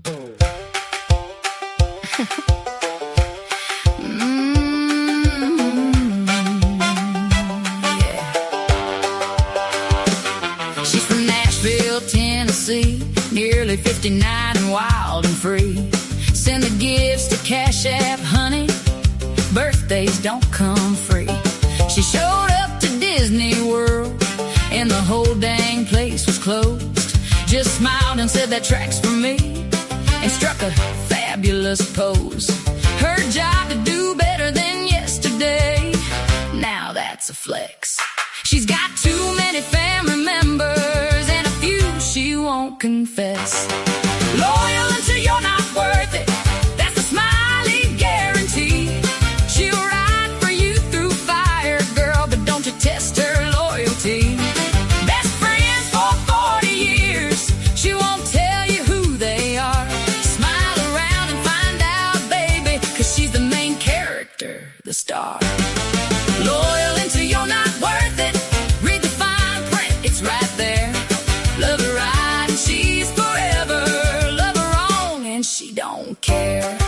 She's from Nashville, Tennessee, nearly 59 and wild and free. Send the gifts to Cash App, honey. Birthdays don't come free. She showed up to Disney World and the whole dang place was closed. Just smiled and said that track's for me and struck a fabulous pose. Her job to do better than yesterday. Now that's a flex. She's got too many family members and a few she won't confess. Loyal until you're not worth it. That's a smiley guarantee. She'll ride for you through fire, girl, but don't you test her loyalty. Best friends for 40 years. She won't tell you who they are. Smile around and find out, baby, 'cause she's the main character, the star. Loyal until you're not worth it. Read the fine print, it's right there. Love her right and she's forever. Love her wrong and she don't care.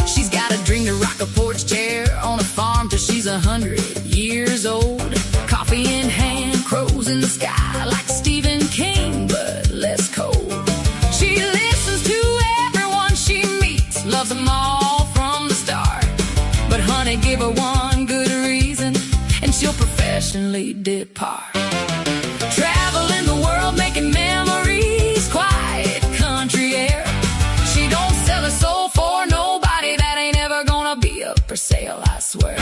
She's got a dream to rock a porch chair on a farm till she's 100 years old. Coffee in hand, crows in the sky, like Stephen King, but less cold. She listens to everyone she meets, loves them all from the start. But honey, give her one good reason and she'll professionally depart. Traveling the world, making memories, quiet country air. She don't sell her soul for nobody. That ain't ever gonna be up for sale, I swear.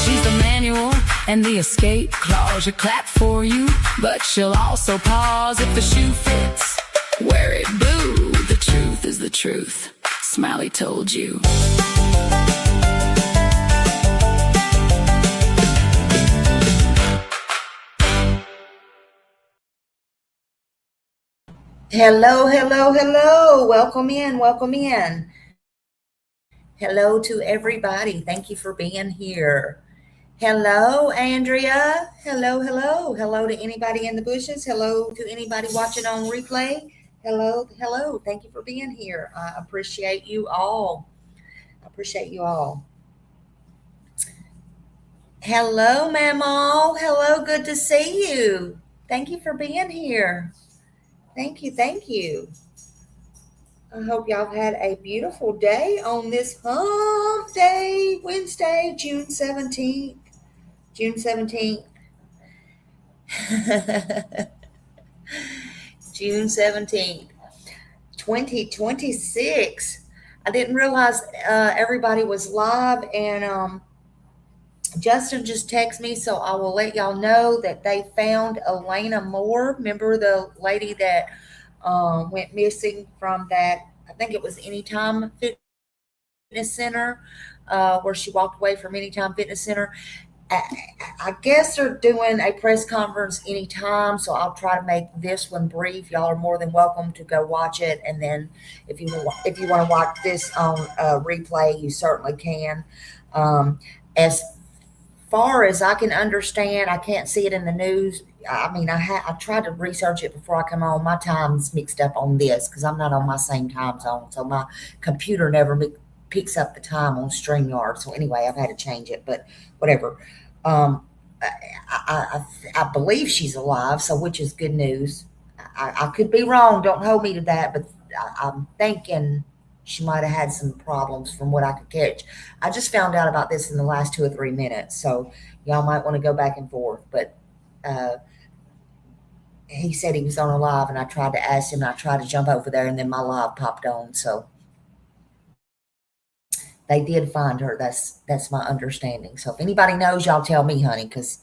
She's the manual and the escape clause. She'll clap for you, but she'll also pause if the shoe fits. Wear it, boo. The truth is the truth. Smiley told you. Hello, hello, hello. Welcome in, welcome in. Hello to everybody. Thank you for being here. Hello, Andrea. Hello, hello. Hello to anybody in the bushes. Hello to anybody watching on replay. Hello, hello. Thank you for being here. I appreciate you all. I appreciate you all. Hello, Mamaw. Hello, good to see you. Thank you for being here. Thank you, thank you. I hope y'all had a beautiful day on this hump day, Wednesday, June 17th. June 17th. June 17th, 2026. I didn't realize everybody was live, and Justin just texted me, so I will let y'all know that they found Elena Moore. Remember the lady that went missing from that, I think it was Anytime Fitness Center, where she walked away from Anytime Fitness Center. I guess they're doing a press conference anytime, so I'll try to make this one brief. Y'all are more than welcome to go watch it, and then if you want to watch this on replay, you certainly can. As far as I can understand, I can't see it in the news. I mean, I tried to research it before I come on. My time's mixed up on this because I'm not on my same time zone, so my computer never picks up the time on StreamYard. So anyway, I've had to change it, but whatever. I believe she's alive, so which is good news. I could be wrong. Don't hold me to that, but I'm thinking she might have had some problems from what I could catch. I just found out about this in the last 2 or 3 minutes, so y'all might want to go back and forth. But he said he was on a live, and I tried to ask him. I tried to jump over there, and then my live popped on. So they did find her. That's my understanding. So if anybody knows, y'all tell me, honey, because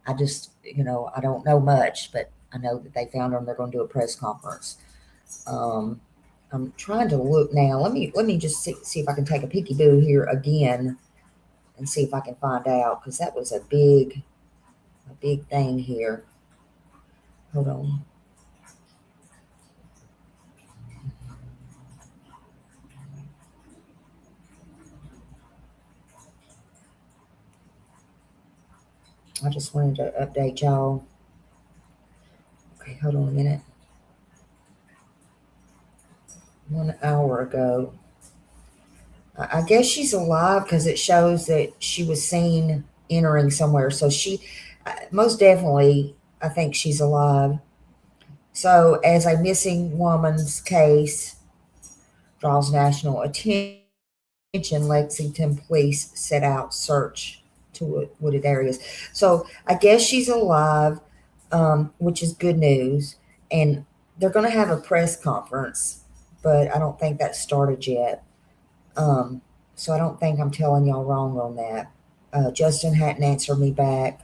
I just, I don't know much, but I know that they found her and they're going to do a press conference. I'm trying to look now. Let me just see if I can take a peekaboo here again and see if I can find out, because that was a big thing here. Hold on. I just wanted to update y'all. Okay, hold on a minute. 1 hour ago. I guess she's alive because it shows that she was seen entering somewhere. So most definitely, I think she's alive. So, as a missing woman's case draws national attention, Lexington police set out search to wooded areas. So, I guess she's alive, which is good news. And they're going to have a press conference, but I don't think that started yet. Um, so, I don't think I'm telling y'all wrong on that. Justin hadn't answered me back,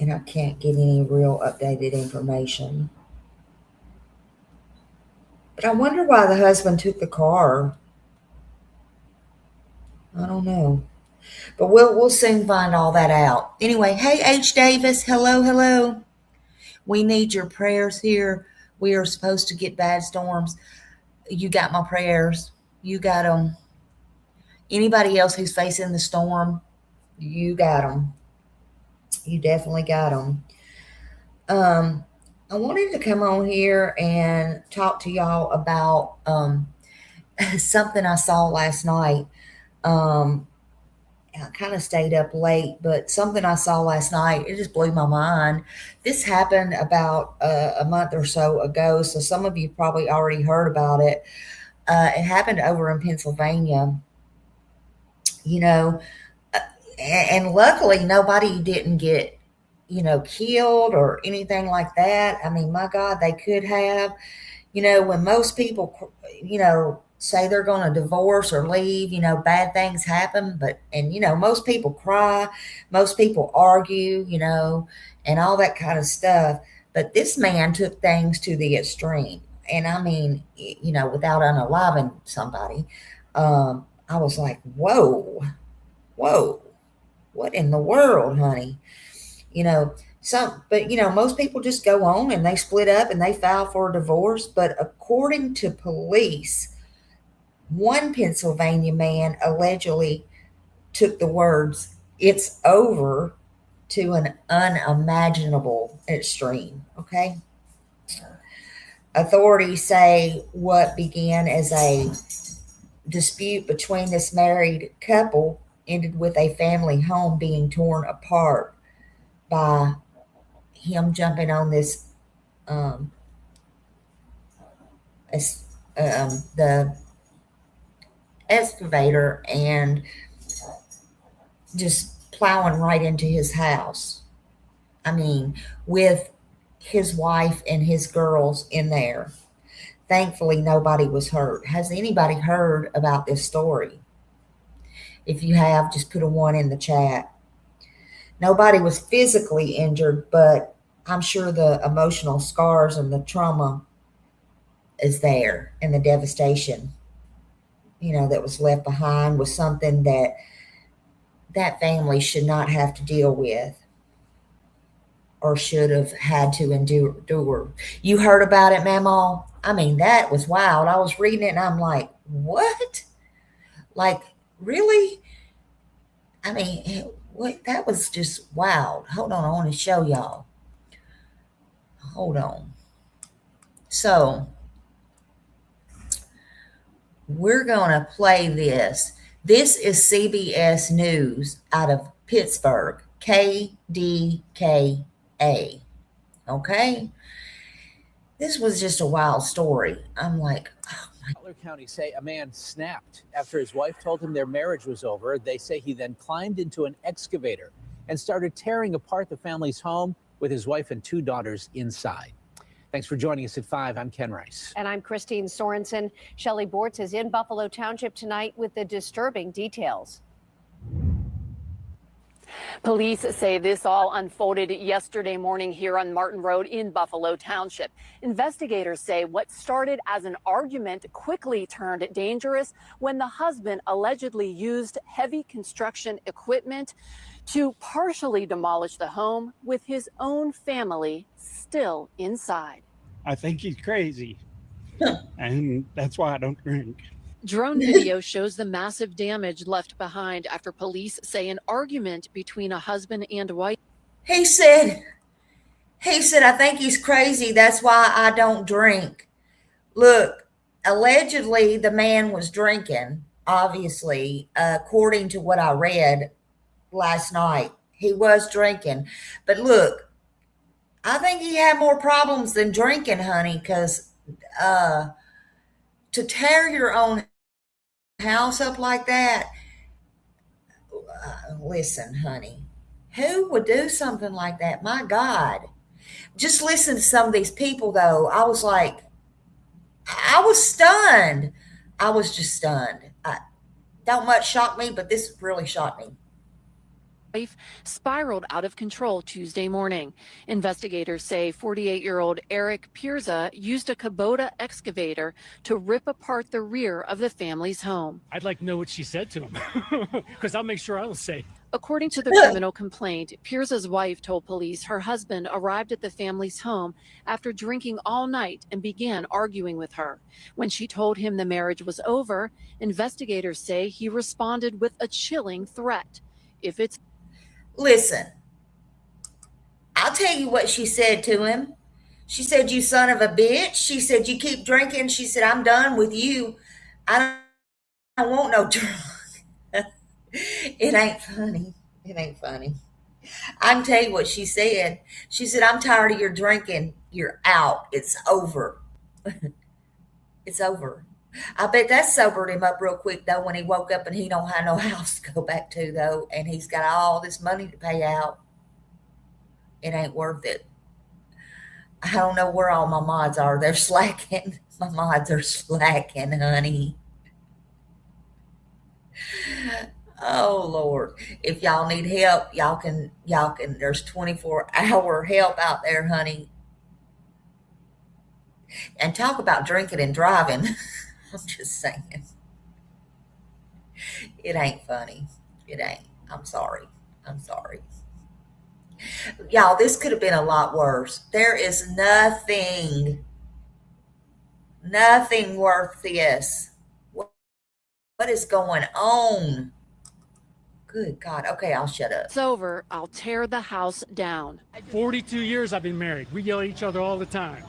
and I can't get any real updated information. But I wonder why the husband took the car. I don't know. But we'll soon find all that out. Anyway, hey H Davis, hello. We need your prayers here. We are supposed to get bad storms. You got my prayers. You got them. Anybody else who's facing the storm, you got them. You definitely got them. I wanted to come on here and talk to y'all about something I saw last night. Um, I kind of stayed up late, but something I saw last night, it just blew my mind. This happened about a month or so ago, so some of you probably already heard about it. It happened over in Pennsylvania, you know, and luckily nobody didn't get, killed or anything like that. I mean, my God, they could have. When most people, say they're going to divorce or leave, bad things happen. Most people cry, most people argue, and all that kind of stuff. But this man took things to the extreme. And I mean, without unaliving somebody, I was like, whoa, what in the world, honey? You know, most people just go on and they split up and they file for a divorce. But according to police, one Pennsylvania man allegedly took the words, "It's over," to an unimaginable extreme. Okay. Authorities say what began as a dispute between this married couple ended with a family home being torn apart by him jumping on this um, the excavator and just plowing right into his house. I mean, with his wife and his girls in there. Thankfully, nobody was hurt. Has anybody heard about this story? If you have, just put a one in the chat. Nobody was physically injured, but I'm sure the emotional scars and the trauma is there, and the devastation, that was left behind was something that family should not have to deal with or should have had to endure. You heard about it, Mamaw? I mean, that was wild. I was reading it and I'm like, what? Like, really? I mean, what? That was just wild. Hold on, I want to show y'all. Hold on. So, we're going to play this. This is CBS News out of Pittsburgh, KDKA. Okay? This was just a wild story. I'm like, oh my. Butler County say a man snapped after his wife told him their marriage was over. They say he then climbed into an excavator and started tearing apart the family's home with his wife and two daughters inside. Thanks for joining us at 5. I'm Ken Rice. And I'm Christine Sorensen. Shelley Bortz is in Buffalo Township tonight with the disturbing details. Police say this all unfolded yesterday morning here on Martin Road in Buffalo Township. Investigators say what started as an argument quickly turned dangerous when the husband allegedly used heavy construction equipment to partially demolish the home with his own family still inside. I think he's crazy, and that's why I don't drink. Drone video shows the massive damage left behind after police say an argument between a husband and wife. He said, I think he's crazy. That's why I don't drink. Look, allegedly the man was drinking, obviously, according to what I read last night. He was drinking. But look, I think he had more problems than drinking, honey, because to tear your own house up like that, listen, honey, who would do something like that? My God. Just listen to some of these people, though. I was like, I was stunned. I was just stunned. Don't much shock me, but this really shocked me. Life spiraled out of control Tuesday morning. Investigators say 48-year-old Eric Pirza used a Kubota excavator to rip apart the rear of the family's home. I'd like to know what she said to him, because I'll make sure I was safe. According to the criminal complaint, Pirza's wife told police her husband arrived at the family's home after drinking all night and began arguing with her. When she told him the marriage was over, investigators say he responded with a chilling threat. If it's Listen, I'll tell you what she said to him. She said, "You son of a bitch." She said, "You keep drinking." She said, "I'm done with you. I don't want no drunk." It ain't funny. It ain't funny. I can tell you what she said. She said, "I'm tired of your drinking. You're out. It's over." It's over. I bet that sobered him up real quick, though, when he woke up and he don't have no house to go back to, though, and he's got all this money to pay out. It ain't worth it. I don't know where all my mods are. They're slacking. My mods are slacking, honey. Oh, Lord. If y'all need help, y'all can, there's 24-hour help out there, honey. And talk about drinking and driving. I'm just saying. It ain't funny. It ain't. I'm sorry. I'm sorry. Y'all, this could have been a lot worse. There is nothing worth this. What is going on? Good God. Okay, I'll shut up. It's over, I'll tear the house down. 42 years I've been married. We yell at each other all the time,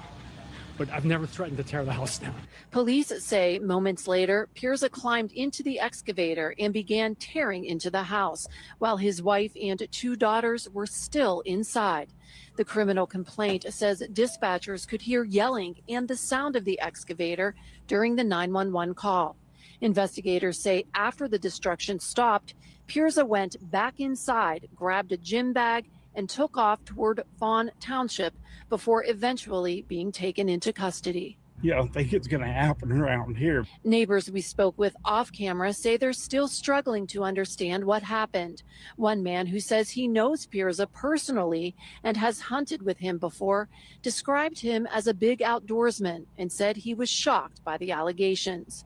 but I've never threatened to tear the house down. Police say moments later, Pirza climbed into the excavator and began tearing into the house, while his wife and 2 daughters were still inside. The criminal complaint says dispatchers could hear yelling and the sound of the excavator during the 911 call. Investigators say after the destruction stopped, Pirza went back inside, grabbed a gym bag, and took off toward Fawn Township before eventually being taken into custody. You don't think it's going to happen around here. Neighbors we spoke with off camera say they're still struggling to understand what happened. One man who says he knows Pirza personally and has hunted with him before described him as a big outdoorsman and said he was shocked by the allegations.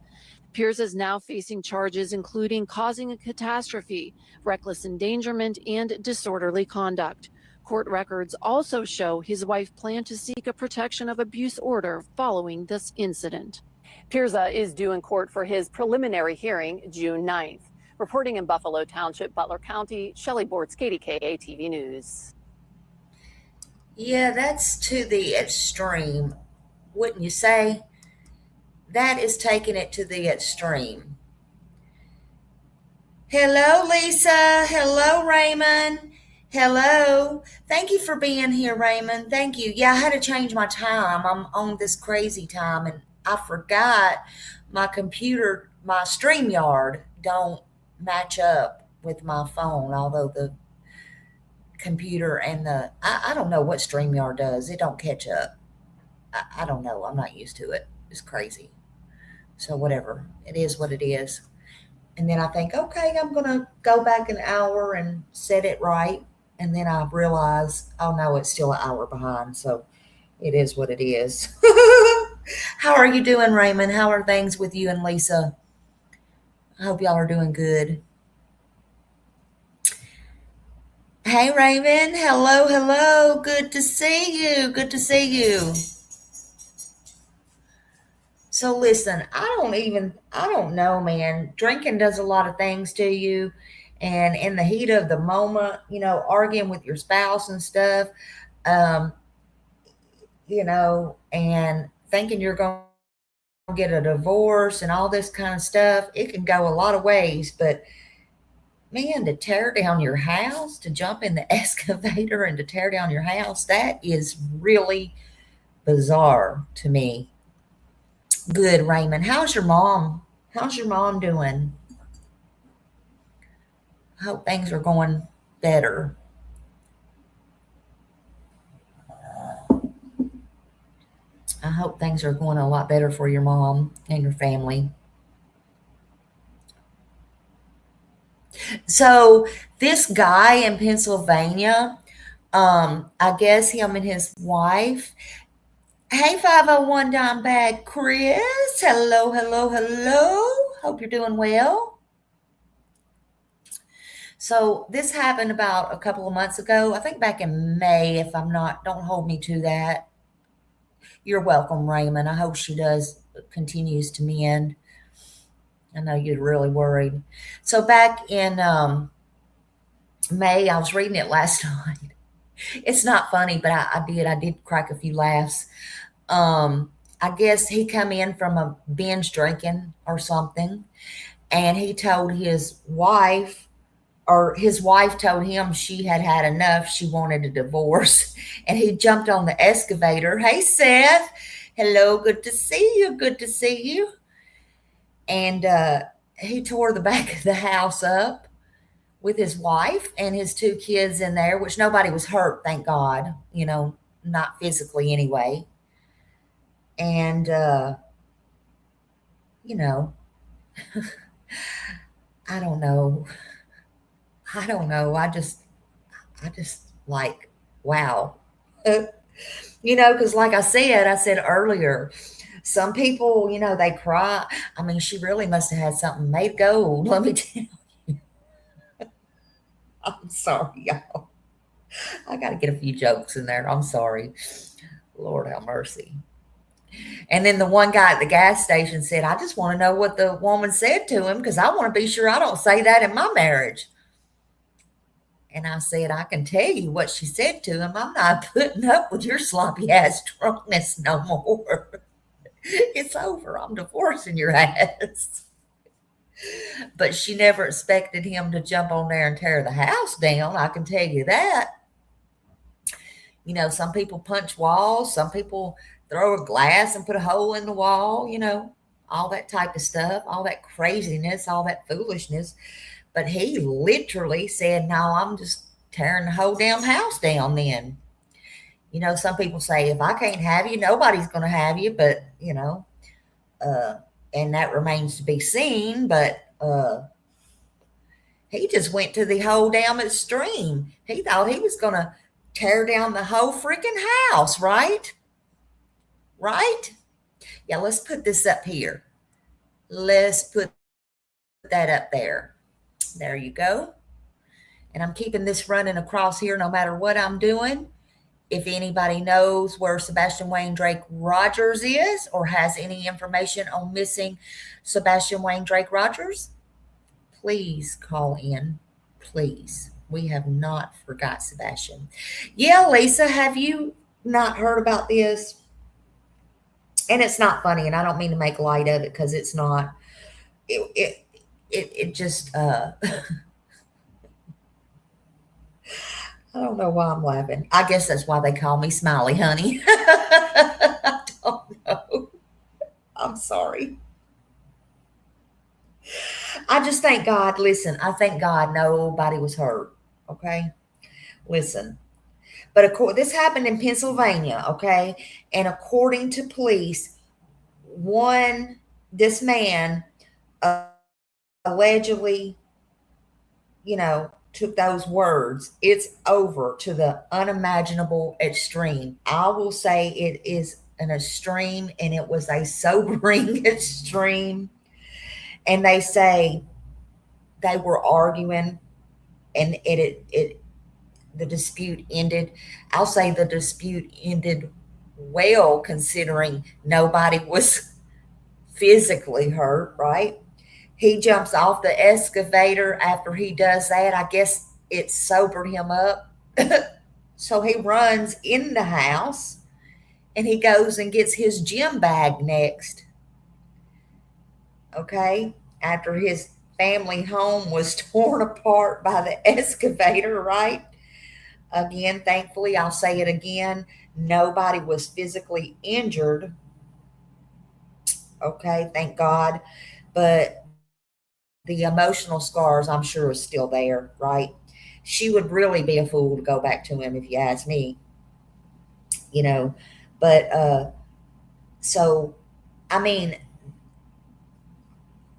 Pirza is now facing charges including causing a catastrophe, reckless endangerment, and disorderly conduct. Court records also show his wife planned to seek a protection of abuse order following this incident. Pirza is due in court for his preliminary hearing June 9th. Reporting in Buffalo Township, Butler County, Shelley Bortz, KDKA TV News. Yeah, that's to the extreme, wouldn't you say? That is taking it to the extreme. Hello, Lisa. Hello, Raymond. Hello. Thank you for being here, Raymond. Thank you. Yeah, I had to change my time. I'm on this crazy time, and I forgot my computer, my StreamYard don't match up with my phone, although the computer and I don't know what StreamYard does. It don't catch up. I don't know. I'm not used to it. It's crazy. So whatever. It is what it is. And then I think, okay, I'm going to go back an hour and set it right. And then I realize, oh no, it's still an hour behind. So it is what it is. How are you doing, Raymond? How are things with you and Lisa? I hope y'all are doing good. Hey, Raymond. Hello, hello. Good to see you. Good to see you. So listen, I don't know, man. Drinking does a lot of things to you. And in the heat of the moment, arguing with your spouse and stuff, and thinking you're going get a divorce and all this kind of stuff. It can go a lot of ways, but man, to tear down your house, to jump in the excavator and to tear down your house, that is really bizarre to me. Good, Raymond. How's your mom? How's your mom doing? I hope things are going better. I hope things are going a lot better for your mom and your family. So this guy in Pennsylvania, I guess him and his wife. Hey, 501 Dime Bag Chris. Hello, hello, hello. Hope you're doing well. So this happened about a couple of months ago. I think back in May, if I'm not, don't hold me to that. You're welcome, Raymond. I hope she continues to mend. I know you're really worried. So back in May, I was reading it last night. It's not funny, but I did crack a few laughs. I guess he come in from a binge drinking or something, and he told his wife, or his wife told him she had had enough. She wanted a divorce, and he jumped on the excavator. Hey, Seth. Hello. Good to see you. Good to see you. And he tore the back of the house up with his wife and his 2 kids in there, which nobody was hurt, thank God, not physically anyway. And, I don't know. I just like, wow. Because like I said earlier, some people, they cry. I mean, she really must have had something made gold. Let me tell you. I'm sorry, y'all. I got to get a few jokes in there. I'm sorry. Lord have mercy. And then the one guy at the gas station said, I just want to know what the woman said to him because I want to be sure I don't say that in my marriage. And I said, I can tell you what she said to him. I'm not putting up with your sloppy ass drunkenness no more. It's over. I'm divorcing your ass. But she never expected him to jump on there and tear the house down. I can tell you that. Some people punch walls. Some people throw a glass and put a hole in the wall, all that type of stuff, all that craziness, all that foolishness. But he literally said, no, I'm just tearing the whole damn house down then. Some people say, if I can't have you, nobody's going to have you. But, and that remains to be seen. But he just went to the whole damn extreme. He thought he was going to tear down the whole freaking house, right? Right? Yeah, let's put this up here. Let's put that up there. There you go. And I'm keeping this running across here no matter what I'm doing. If anybody knows where Sebastian Wayne Drake Rogers is or has any information on missing Sebastian Wayne Drake Rogers, please call in. Please. We have not forgot Sebastian. Yeah, Lisa, have you not heard about this? And it's not funny, and I don't mean to make light of it because it's not. It just I don't know why I'm laughing. I guess that's why they call me Smiley Honey. I don't know. I'm sorry. I just thank God. Listen, I thank God nobody was hurt. Okay? Listen. But this happened in Pennsylvania, okay? And according to police, this man allegedly, took those words, it's over, to the unimaginable extreme. I will say it is an extreme, and it was a sobering extreme. And they say they were arguing, and the dispute ended. I'll say the dispute ended well, considering nobody was physically hurt, right? He jumps off the excavator after he does that. I guess it sobered him up. So he runs in the house, and he goes and gets his gym bag next. okay, after his family home was torn apart by the excavator, right? Again, thankfully, I'll say it again, nobody was physically injured, okay, thank God. But the emotional scars, I'm sure, is still there, right? She would really be a fool to go back to him if you ask me, you know. But so, I mean,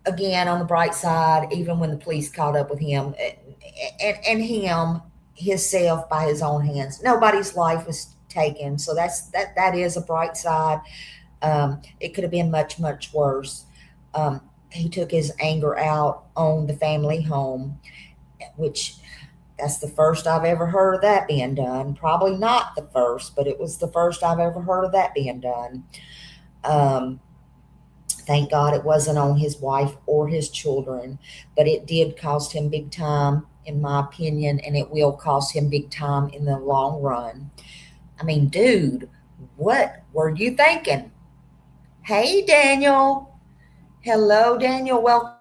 again, on the bright side, even when the police caught up with him and him himself by his own hands, nobody's life was taken. So that is a bright side. It could have been much worse. He took his anger out on the family home, which that's the first I've ever heard of that being done. Probably not the first, but it was the first I've ever heard of that being done. Thank God it wasn't on his wife or his children, but it did cost him big time, in my opinion, and it will cost him big time in the long run. I mean, dude, what were you thinking? Hey, Daniel. Hello, Daniel. Welcome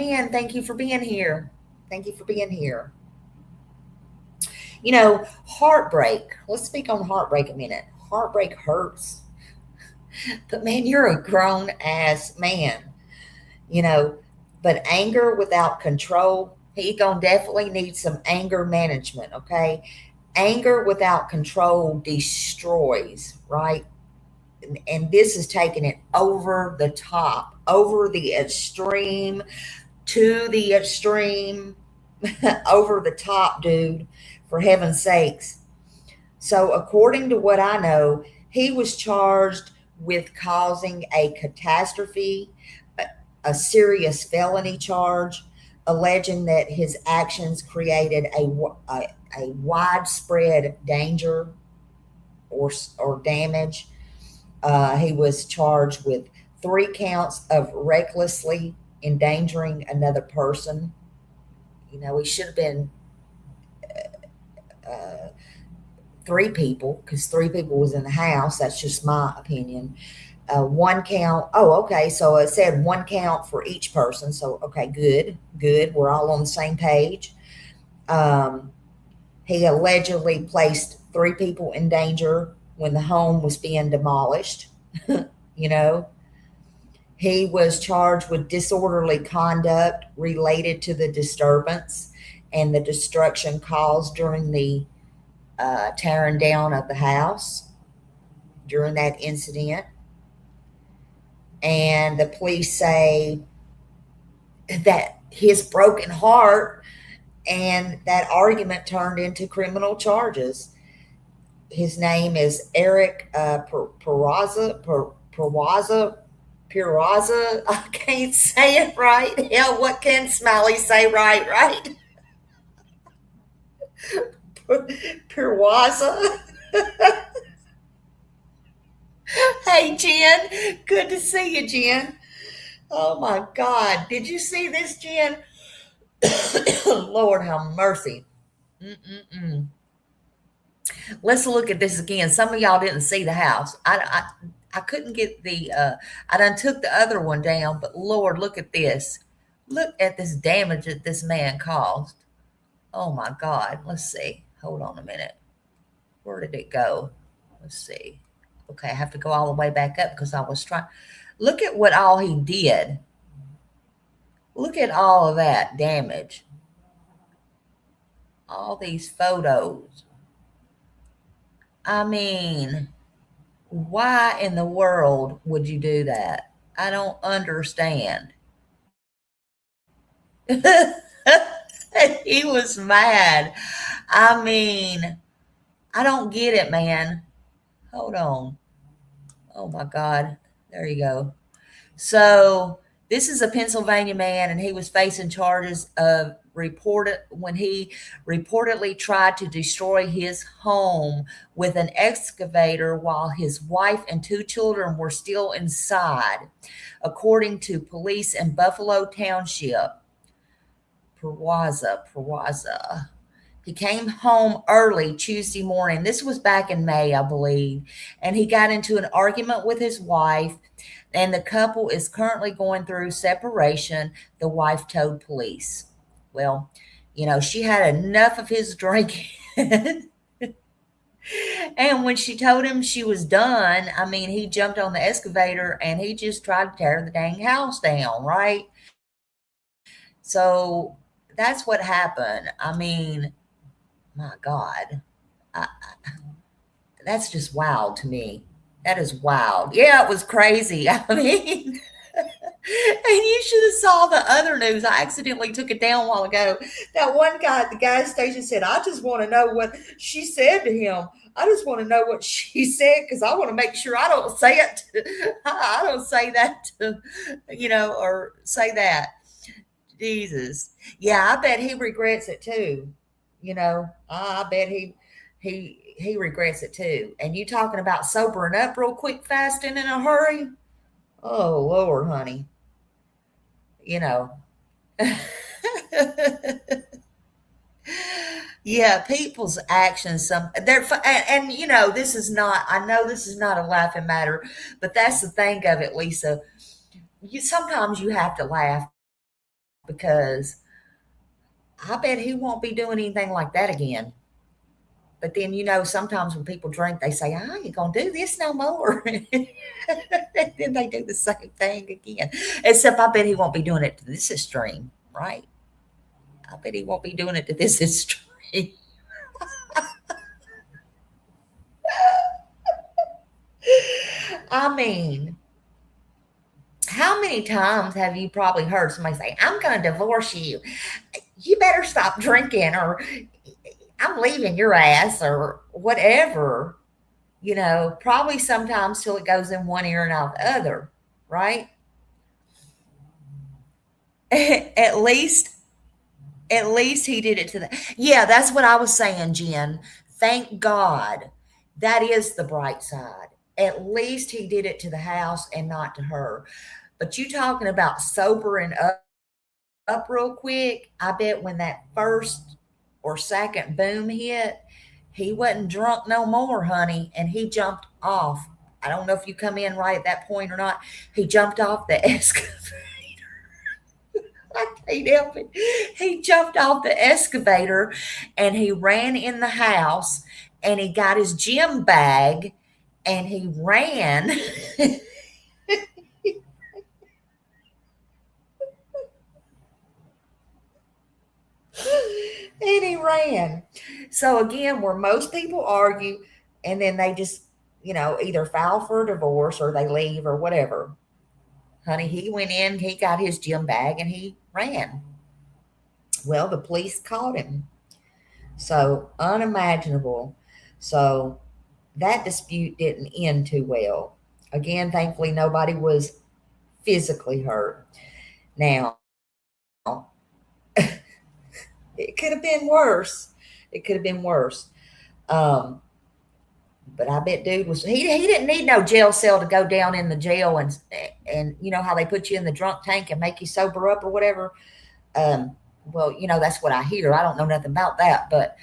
in. Thank you for being here. Thank you for being here. You know, heartbreak. Let's speak on heartbreak a minute. Heartbreak hurts. But man, you're a grown ass man, you know. But anger without control, he gonna definitely need some anger management, okay? Anger without control destroys, right? And this is taking it over the top, over the extreme, to the extreme, over the top, dude, for heaven's sakes. So, according to what I know, he was charged with causing a catastrophe, a serious felony charge, alleging that his actions created a widespread danger or damage. He was charged with 3 counts of recklessly endangering another person. You know, he should have been 3 people, because 3 people was in the house. That's just my opinion. 1 count. Oh, okay. So it said 1 count for each person. So, okay, good. We're all on the same page. He allegedly placed 3 people in danger when the home was being demolished. You know, he was charged with disorderly conduct related to the disturbance and the destruction caused during the tearing down of the house during that incident. And the police say that his broken heart and that argument turned into criminal charges. His name is Eric Peraza. I can't say it right. Hell, what can Smiley say right? Peraza. Hey, Jen. Good to see you, Jen. Oh, my God. Did you see this, Jen? Lord have mercy. Mm-mm-mm. Let's look at this again. Some of y'all didn't see the house. I couldn't get the, I done took the other one down, but Lord, look at this. Look at this damage that this man caused. Oh, my God. Let's see. Hold on a minute. Where did it go? Let's see. Okay, I have to go all the way back up because I was trying. Look at what all he did. Look at all of that damage. All these photos. I mean, why in the world would you do that? I don't understand. He was mad. I mean, I don't get it, man. Hold on. Oh my God. There you go. So this is a Pennsylvania man, and he was facing charges of when he reportedly tried to destroy his home with an excavator while his wife and 2 children were still inside, according to police in Buffalo Township. Peraza. He came home early Tuesday morning. This was back in May, I believe. And he got into an argument with his wife, and the couple is currently going through separation, the wife told police. Well, she had enough of his drinking. And when she told him she was done, I mean, he jumped on the excavator and he just tried to tear the dang house down, right? So that's what happened. I mean, my God, that's just wild to me. That is wild. Yeah, it was crazy. I mean, and you should have saw the other news. I accidentally took it down a while ago. That one guy at the gas station said, I just want to know what she said to him. I just want to know what she said because I want to make sure I don't say it. I don't say that to, or say that. Jesus. Yeah, I bet he regrets it too. I bet he regrets it too. And you talking about sobering up real quick, fast, and in a hurry? Oh, Lord, honey. Yeah, people's actions, they're, and this is not, I know this is not a laughing matter, but that's the thing of it, Lisa. Sometimes you have to laugh because I bet he won't be doing anything like that again. But then, sometimes when people drink, they say, I ain't going to do this no more. And then they do the same thing again. Except I bet he won't be doing it to this extreme, right? I bet he won't be doing it to this extreme. I mean, how many times have you probably heard somebody say, I'm going to divorce you. You better stop drinking, or I'm leaving your ass, or whatever, probably sometimes till it goes in one ear and out the other, right? At least he did it to the, yeah, that's what I was saying, Jen. Thank God. That is the bright side. At least he did it to the house and not to her. But you talking about sobering up real quick, I bet when that first or second boom hit, he wasn't drunk no more, honey, and he jumped off. I don't know if you come in right at that point or not. He jumped off the excavator. I can't help it. He jumped off the excavator and he ran in the house and he got his gym bag and he ran. And he ran. So again, where most people argue and then they just, either file for a divorce or they leave or whatever. Honey, he went in, he got his gym bag and he ran. Well, the police caught him. So unimaginable. So that dispute didn't end too well. Again, thankfully, nobody was physically hurt. Now, it could have been worse. It could have been worse. But I bet dude was, he didn't need no jail cell to go down in the jail and you know how they put you in the drunk tank and make you sober up or whatever. Well, that's what I hear. I don't know nothing about that, but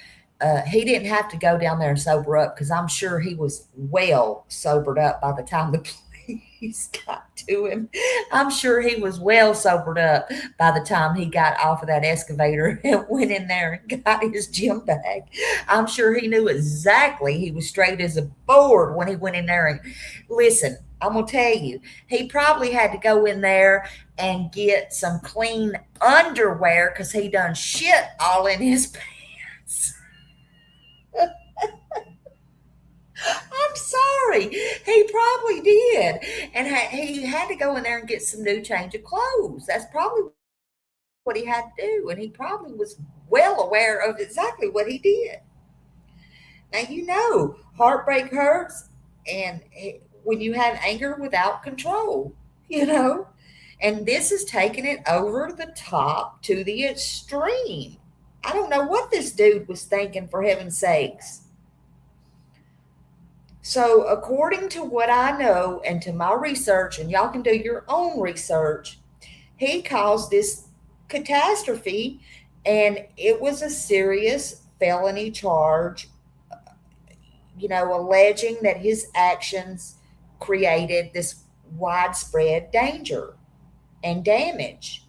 he didn't have to go down there and sober up because I'm sure he was well sobered up by the time the police got to him. I'm sure he was well sobered up by the time he got off of that excavator and went in there and got his gym bag. I'm sure he knew exactly he was straight as a board when he went in there. And listen, I'm going to tell you, he probably had to go in there and get some clean underwear because he done shit all in his pants. I'm sorry. He probably did. And he had to go in there and get some new change of clothes. That's probably what he had to do. And he probably was well aware of exactly what he did. Now, heartbreak hurts. And when you have anger without control, and this is taking it over the top to the extreme. I don't know what this dude was thinking, for heaven's sakes. So according to what I know and to my research, and y'all can do your own research, he caused this catastrophe, and it was a serious felony charge, alleging that his actions created this widespread danger and damage.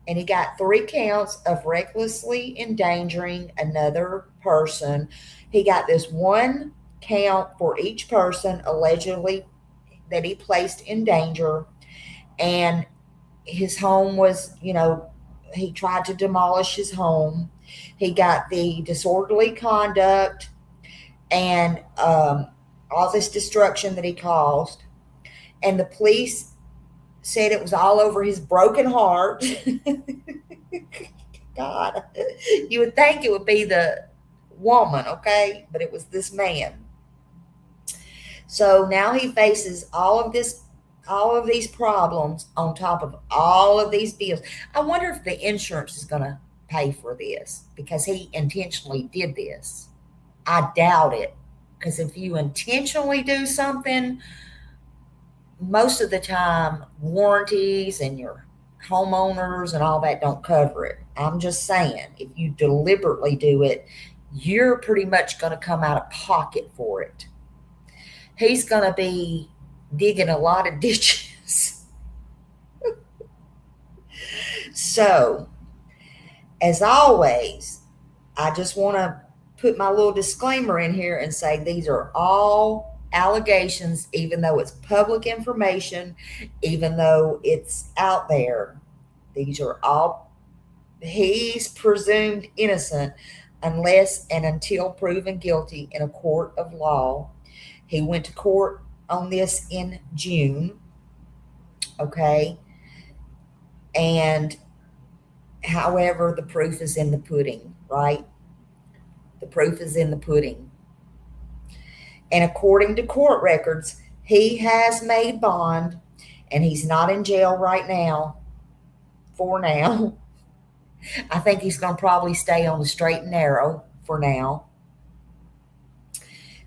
And he got 3 counts of recklessly endangering another person. He got this 1 count for each person allegedly that he placed in danger. And his home was, he tried to demolish his home. He got the disorderly conduct and all this destruction that he caused. And the police said it was all over his broken heart. God, you would think it would be the woman, okay? But it was this man. So now he faces all of these problems on top of all of these bills. I wonder if the insurance is going to pay for this because he intentionally did this. I doubt it, because if you intentionally do something, most of the time warranties and your homeowners and all that don't cover it. I'm just saying, if you deliberately do it, you're pretty much going to come out of pocket for it. He's going to be digging a lot of ditches. So, as always, I just want to put my little disclaimer in here and say these are all allegations, even though it's public information, even though it's out there. These are all, he's presumed innocent unless and until proven guilty in a court of law. He went to court on this in June. Okay. And however, the proof is in the pudding, right? The proof is in the pudding. And according to court records, he has made bond and he's not in jail right now. For now. I think he's going to probably stay on the straight and narrow for now.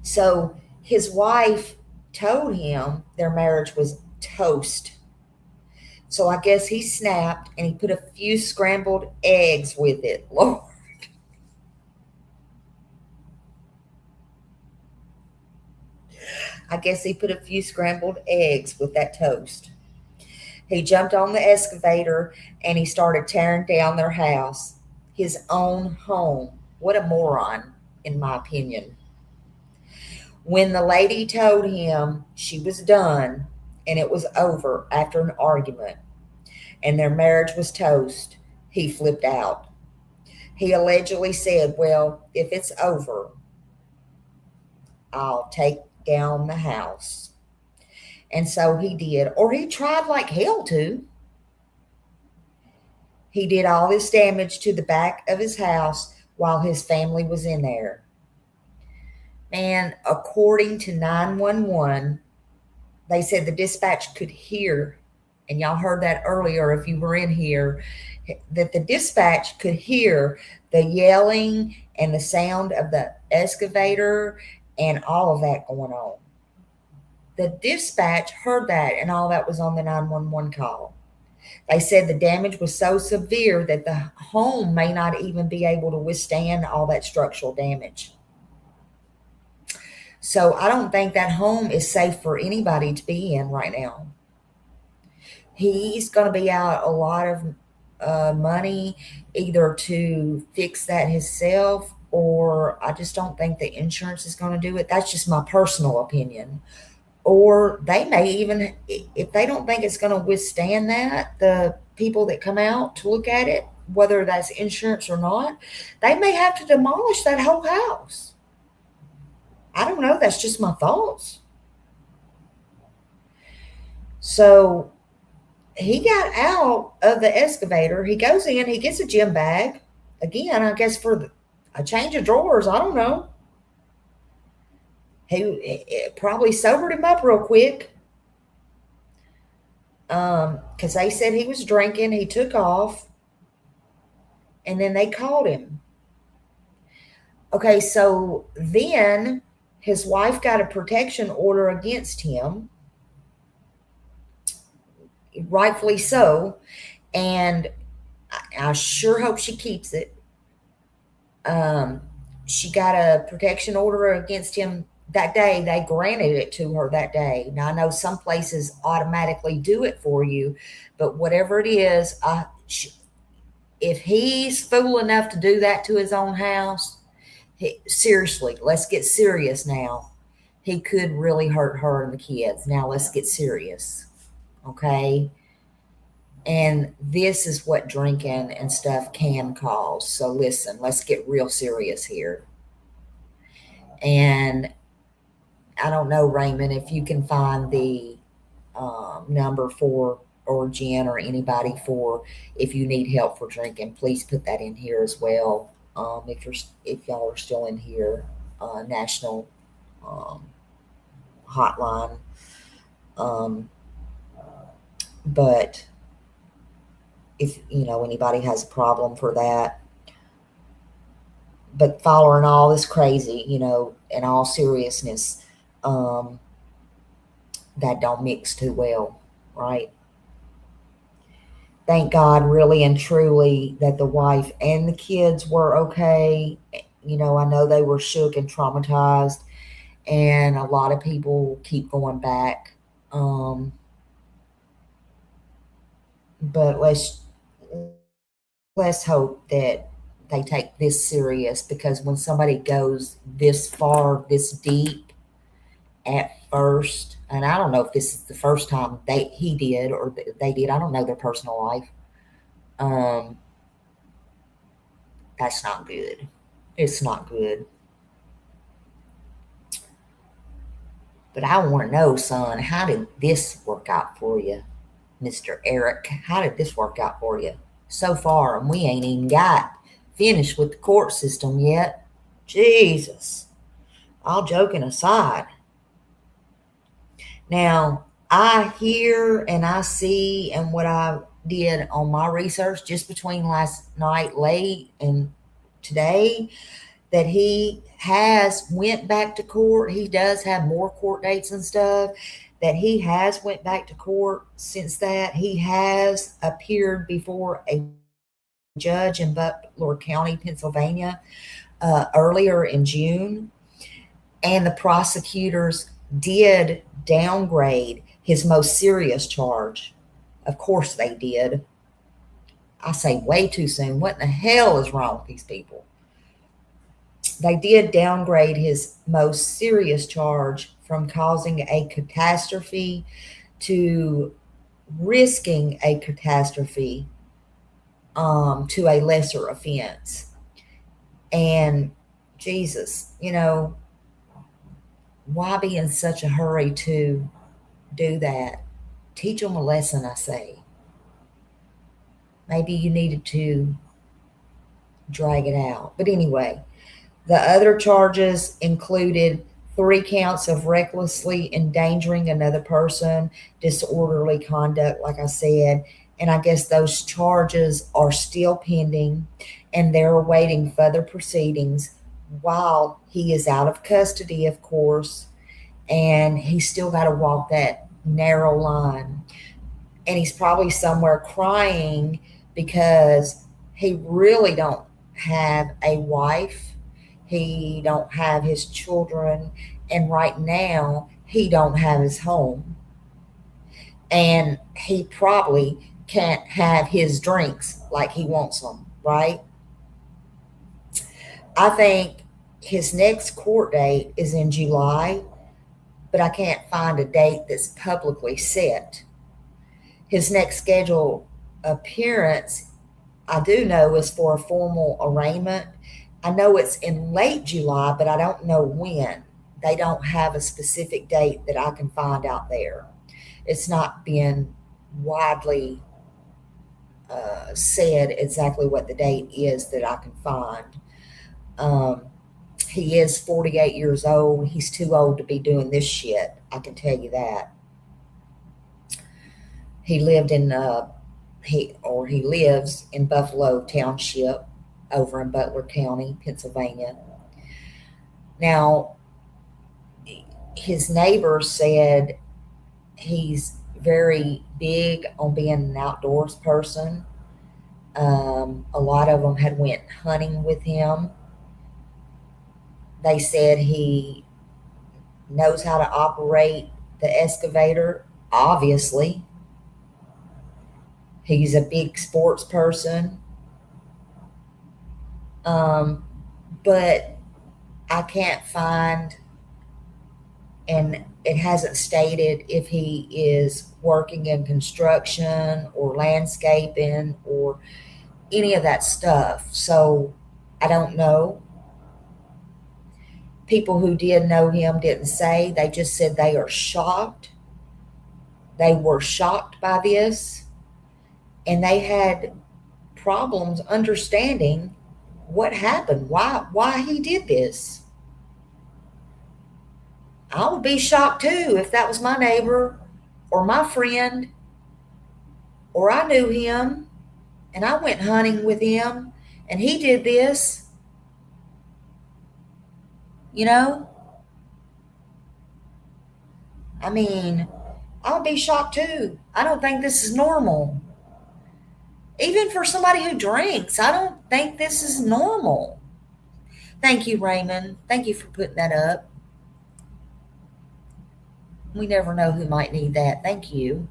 So his wife told him their marriage was toast. So I guess he snapped and he put a few scrambled eggs with it. Lord. I guess he put a few scrambled eggs with that toast. He jumped on the excavator and he started tearing down their house, his own home. What a moron, in my opinion. When the lady told him she was done and it was over after an argument and their marriage was toast, he flipped out. He allegedly said, well, if it's over, I'll take down the house. And so he did, or he tried like hell to. He did all this damage to the back of his house while his family was in there. And according to 911, they said the dispatch could hear, and y'all heard that earlier if you were in here, that the dispatch could hear the yelling and the sound of the excavator and all of that going on. The dispatch heard that, and all that was on the 911 call. They said the damage was so severe that the home may not even be able to withstand all that structural damage. So I don't think that home is safe for anybody to be in right now. He's going to be out a lot of money either to fix that himself, or I just don't think the insurance is going to do it. That's just my personal opinion. Or they may even, if they don't think it's going to withstand that, the people that come out to look at it, whether that's insurance or not, they may have to demolish that whole house. I don't know. That's just my thoughts. So he got out of the excavator. He goes in, he gets a gym bag. Again, I guess for a change of drawers. I don't know. It probably sobered him up real quick. Because they said he was drinking. He took off. And then they called him. Okay, so then his wife got a protection order against him. Rightfully so. And I sure hope she keeps it. she got a protection order against him that day. They granted it to her that day. Now, I know some places automatically do it for you, but whatever it is, if he's fool enough to do that to his own house, seriously, let's get serious now. He could really hurt her and the kids. Now, let's get serious. Okay? And this is what drinking and stuff can cause. So listen, let's get real serious here. And I don't know, Raymond, if you can find the number for, or Jen or anybody, for if you need help for drinking, please put that in here as well. If y'all are still in here, national hotline. But if anybody has a problem for that. But following all this crazy, in all seriousness, that don't mix too well, right? Thank God, really and truly, that the wife and the kids were okay. I know they were shook and traumatized, and a lot of people keep going back. But let's hope that they take this serious, because when somebody goes this far, this deep at first, and I don't know if this is the first time he did or they did, I don't know their personal life. That's not good. It's not good. But I want to know, son, how did this work out for you, Mr. Eric? How did this work out for you so far? And we ain't even got finished with the court system yet. Jesus. All joking aside. Now, I hear and I see, and what I did on my research just between last night late and today, that he has went back to court. He does have more court dates and stuff. That he has went back to court since that. He has appeared before a judge in Butler County, Pennsylvania, earlier in June. And the prosecutors did downgrade his most serious charge. Of course they did. I say way too soon. What in the hell is wrong with these people? They did downgrade his most serious charge from causing a catastrophe to risking a catastrophe to a lesser offense. And Jesus, why be in such a hurry to do that? Teach them a lesson, I say. Maybe you needed to drag it out. But anyway, the other charges included 3 counts of recklessly endangering another person, disorderly conduct, like I said. And I guess those charges are still pending, and they're awaiting further proceedings while he is out of custody, of course. And he's still got to walk that narrow line. And he's probably somewhere crying because he really don't have a wife. He don't have his children. And right now, he don't have his home. And he probably can't have his drinks like he wants them, right? I think his next court date is in July, but I can't find a date that's publicly set. His next scheduled appearance, I do know, is for a formal arraignment. I know it's in late July, but I don't know when. They don't have a specific date that I can find out there. It's not been widely said exactly what the date is that I can find. He is 48 years old. He's too old to be doing this shit. I can tell you that. He lived in he lives in Buffalo Township over in Butler County, Pennsylvania. Now, his neighbors said he's very big on being an outdoors person. A lot of them had went hunting with him. They said he knows how to operate the excavator, obviously. He's a big sports person. But I can't find, and it hasn't stated if he is working in construction or landscaping or any of that stuff. So I don't know. People who did know him didn't say. They just said they are shocked. They were shocked by this, and they had problems understanding what happened, why he did this. I would be shocked too if that was my neighbor or my friend, or I knew him and I went hunting with him and he did this. You know, I mean, I would be shocked too. I don't think this is normal. Even for somebody who drinks, I don't think this is normal. Thank you, Raymond. Thank you for putting that up. We never know who might need that. Thank you.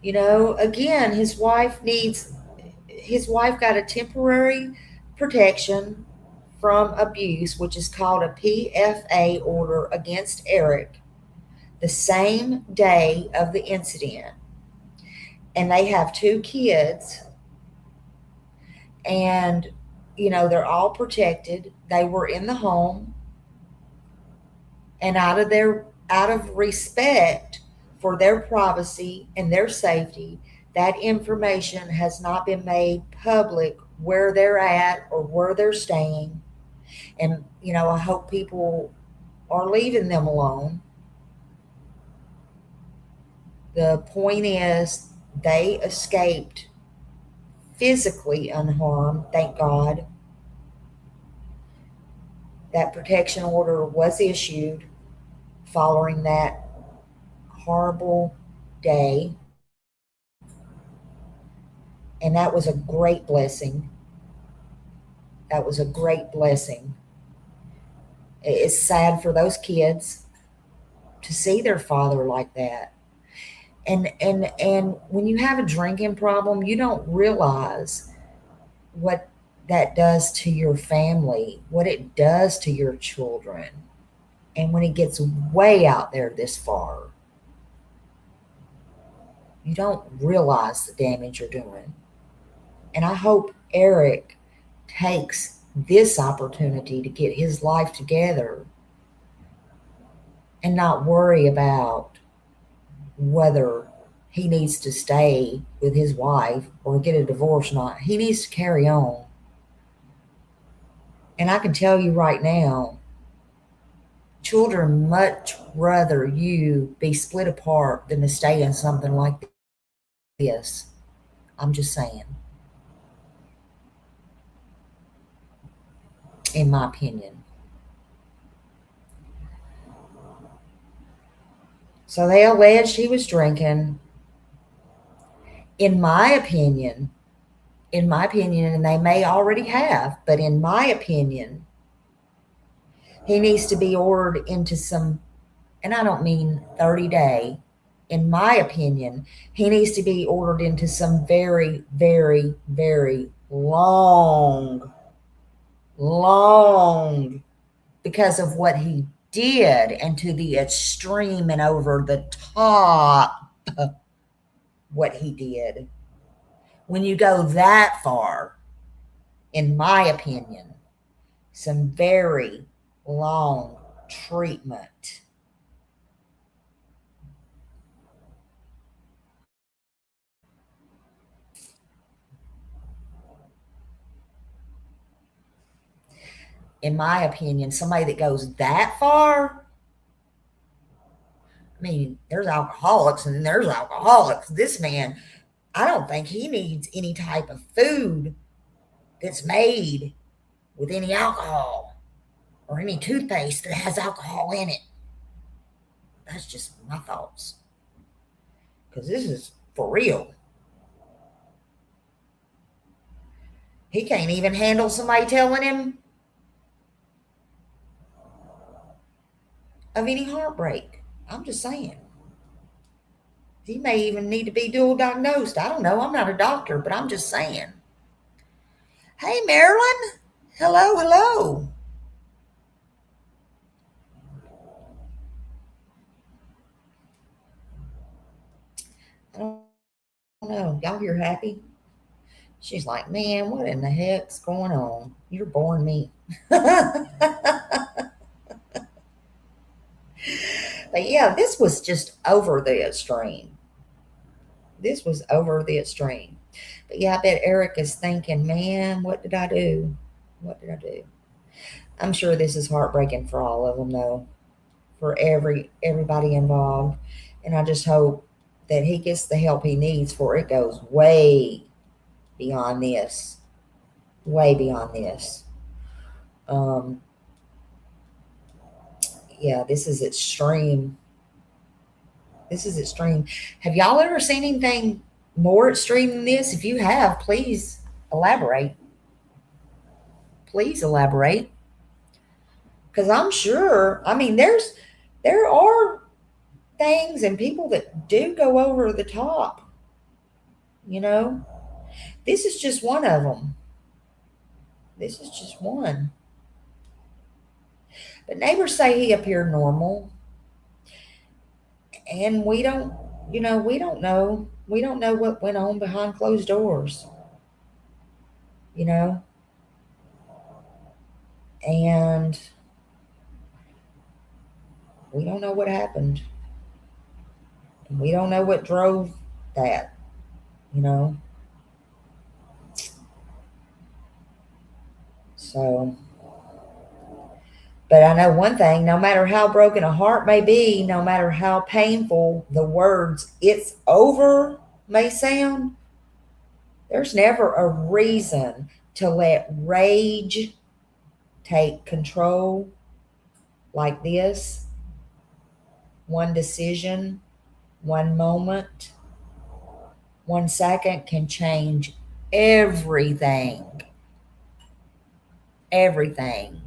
You know, again, his wife got a temporary protection from abuse, which is called a PFA order against Eric, the same day of the incident. And they have 2 kids. And, you know, they're all protected. They were in the home. And out of respect for their privacy and their safety, that information has not been made public where they're at or where they're staying. And, you know, I hope people are leaving them alone. The point is, they escaped physically unharmed, thank God. That protection order was issued following that horrible day. And that was a great blessing. That was a great blessing. It's sad for those kids to see their father like that. And when you have a drinking problem, you don't realize what that does to your family, what it does to your children. And when it gets way out there this far, you don't realize the damage you're doing. And I hope Eric takes this opportunity to get his life together and not worry about whether he needs to stay with his wife or get a divorce or not. He needs to carry on. And I can tell you right now, children much rather you be split apart than to stay in something like this. I'm just saying. In my opinion. So they alleged he was drinking. In my opinion, and they may already have, but in my opinion, he needs to be ordered into some, and I don't mean 30-day. In my opinion, he needs to be ordered into some very, very, very long, because of what he did, and to the extreme and over the top what he did. When you go that far, in my opinion, some very long treatment. In my opinion, somebody that goes that far, I mean, there's alcoholics and there's alcoholics. This man, I don't think he needs any type of food that's made with any alcohol or any toothpaste that has alcohol in it. That's just my thoughts. Because this is for real. He can't even handle somebody telling him of any heartbreak. I'm just saying. He may even need to be dual diagnosed. I don't know. I'm not a doctor, but I'm just saying. Hey, Marilyn. Hello, hello. I don't know. Y'all here happy? She's like, man, what in the heck's going on? You're boring me. But yeah, this was just over the extreme. This was over the extreme. But yeah, I bet Eric is thinking, man, what did I do? What did I do? I'm sure this is heartbreaking for all of them, though, for everybody involved. And I just hope that he gets the help he needs, for it goes way beyond this. Way beyond this. Yeah, this is extreme. This is extreme. Have y'all ever seen anything more extreme than this? If you have, please elaborate. Please elaborate. Because I'm sure, I mean, there are things and people that do go over the top. You know, this is just one of them. This is just one. But neighbors say he appeared normal. And we don't know. We don't know what went on behind closed doors. You know? And we don't know what happened. And we don't know what drove that, you know? So, but I know one thing, no matter how broken a heart may be, no matter how painful the words "it's over" may sound, there's never a reason to let rage take control like this. One decision, one moment, 1 second can change everything. Everything.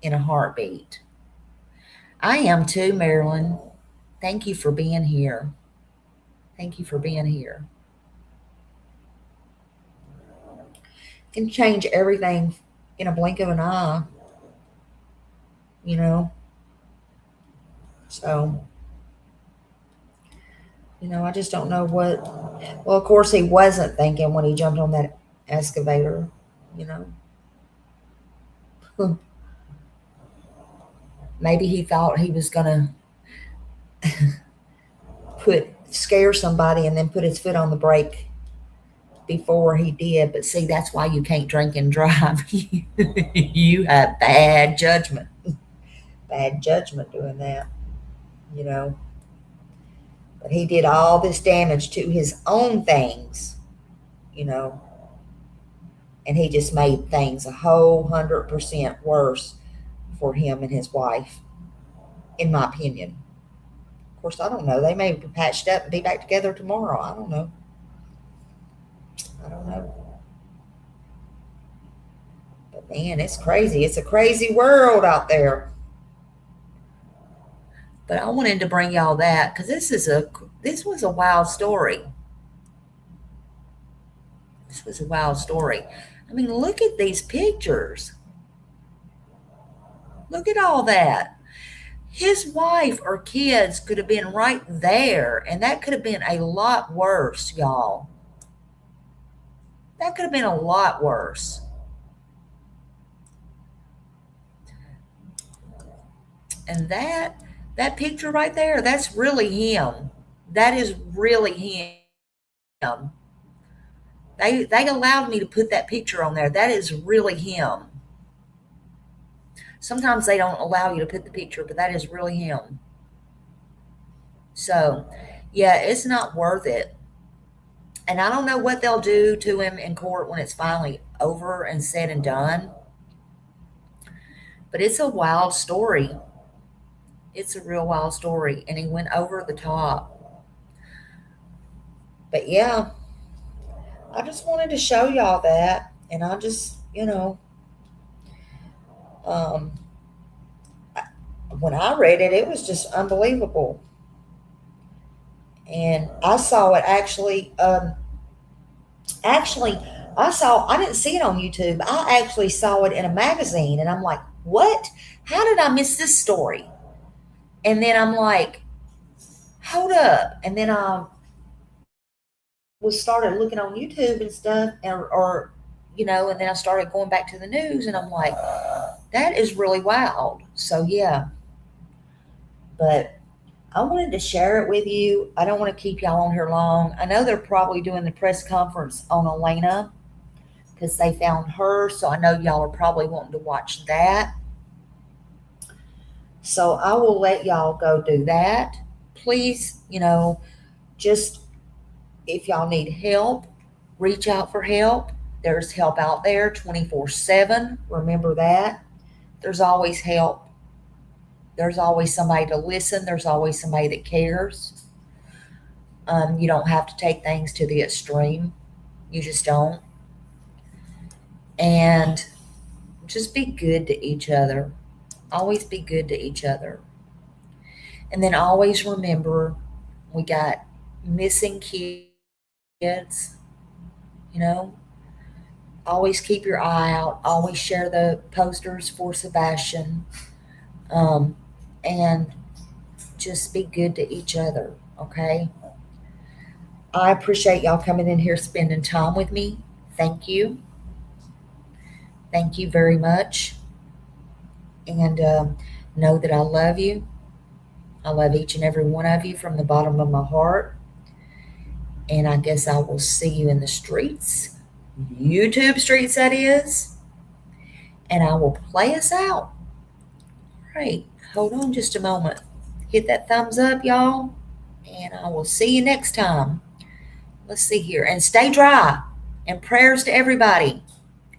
In a heartbeat. I am too, Marilyn. Thank you for being here. Thank you for being here. Can change everything in a blink of an eye. You know? So, you know, I just don't know what. Well, of course, he wasn't thinking when he jumped on that excavator, you know. Maybe he thought he was going to scare somebody and then put his foot on the brake before he did. But see, that's why you can't drink and drive. You have bad judgment. Bad judgment doing that, you know. But he did all this damage to his own things, you know. And he just made things a whole 100% worse for him and his wife, in my opinion. Of course, I don't know. They may be patched up and be back together tomorrow. I don't know. I don't know. But man, it's crazy. It's a crazy world out there. But I wanted to bring y'all that because this was a wild story. This was a wild story. I mean, look at these pictures. Look at all that. His wife or kids could have been right there, and that could have been a lot worse, y'all. That could have been a lot worse. And that picture right there, that's really him. That is really him. They allowed me to put that picture on there. That is really him. Sometimes they don't allow you to put the picture, but that is really him. So, yeah, it's not worth it. And I don't know what they'll do to him in court when it's finally over and said and done. But it's a wild story. It's a real wild story. And he went over the top. But yeah, I just wanted to show y'all that And I just, you know, when I read it, it was just unbelievable. And I saw it actually, I didn't see it on YouTube. I actually saw it in a magazine, and I'm like, what? How did I miss this story? And then I'm like, hold up. And then I started looking on YouTube and stuff, or you know, and then I started going back to the news, and I'm like, that is really wild. So yeah, but I wanted to share it with you. I don't want to keep y'all on here long. I know they're probably doing the press conference on Elena because they found her, so I know y'all are probably wanting to watch that. So I will let y'all go do that. Please, you know, just if y'all need help, reach out for help. There's help out there 24/7. Remember that. There's always help. There's always somebody to listen. There's always somebody that cares. You don't have to take things to the extreme. You just don't. And just be good to each other. Always be good to each other. And then always remember, we got missing kids, you know. Always keep your eye out. Always share the posters for Sebastian. And just be good to each other, okay? I appreciate y'all coming in here, spending time with me. Thank you. Thank you very much. And know that I love you. I love each and every one of you from the bottom of my heart. And I guess I will see you in the streets, YouTube streets, that is. And I will play us out. All right. Hold on just a moment. Hit that thumbs up, y'all. And I will see you next time. Let's see here. And stay dry. And prayers to everybody.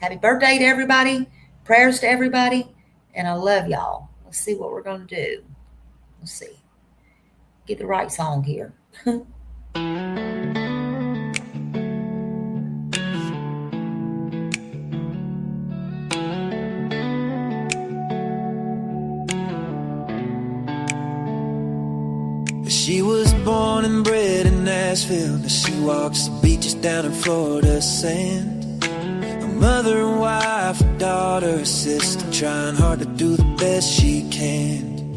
Happy birthday to everybody. Prayers to everybody. And I love y'all. Let's see what we're going to do. Let's see. Get the right song here. She was born and bred in Nashville. Now she walks the beaches down in Florida sand. A mother and wife, a daughter, a sister, trying hard to do the best she can.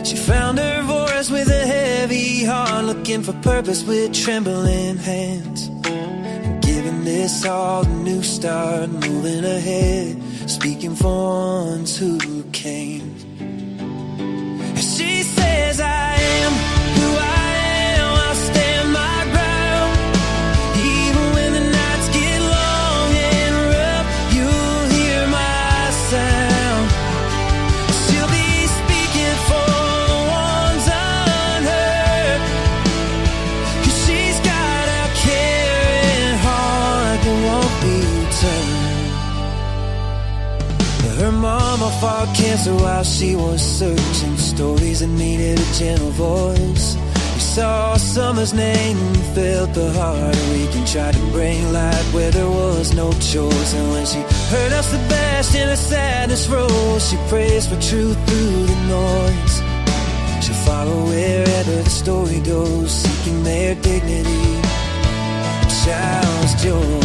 She found her voice with a heavy heart, looking for purpose with trembling hands. And giving this all a new start, moving ahead, speaking for ones who came. And she says, I am who I am, I'll stand my ground. Even when the nights get long and rough, you'll hear my sound. She'll be speaking for the ones unheard, 'cause she's got a caring heart that won't be turned. Her mama fought cancer while she was searching, stories that needed a gentle voice. We saw summer's name and felt the heart weak and tried to bring light where there was no choice. And when she heard of Sebastian, her sadness rose. She prays for truth through the noise. She'll follow wherever the story goes, seeking their dignity, child's joy.